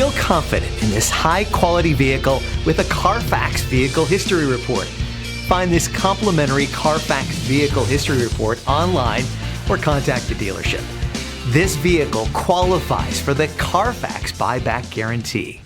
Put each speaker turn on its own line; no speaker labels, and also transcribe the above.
Feel confident in this high-quality vehicle with a Carfax Vehicle History Report. Find this complimentary Carfax Vehicle History Report online or contact the dealership. This vehicle qualifies for the Carfax Buyback Guarantee.